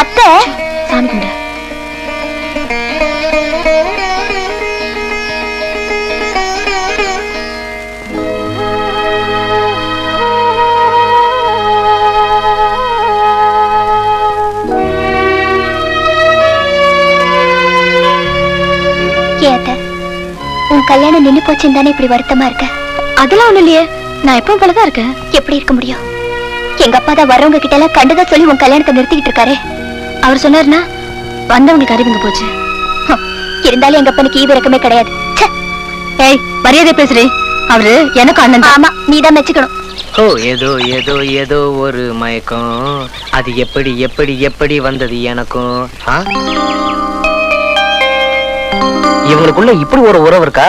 அத்தை சாமி கும்பிடு. உன் கல்யாணம் நின்னு போச்சுன்னு தானே இப்படி வருத்தமா இருக்க? அதெல்லாம் ஒண்ணு இல்லையே, நான் எப்பவும் போலதான் இருக்கேன். எப்படி இருக்க முடியும்? எங்க அப்பா தான் வர்றவங்க கிட்ட எல்லாம் கண்டதா சொல்லி உன் கல்யாணத்தை நிறுத்திக்கிட்டு இருக்காரு. அவர் சொன்னாருன்னா வந்தவங்களுக்கு அறிவுங்க போச்சு. இருந்தாலும் எங்க அப்பனுக்கு ஈவிரக்கமே கிடையாது. ஏய், மரியாதை பேசுறேன். அவரு எனக்கு அண்ணன். ஆமா, நீதான் மெச்சுக்கணும். ஓ, ஏதோ ஏதோ ஏதோ ஒரு மயக்கம், அது எப்படி எப்படி எப்படி வந்தது எனக்கும். இவங்களுக்குள்ள இப்படி ஒரு உறவு இருக்கா?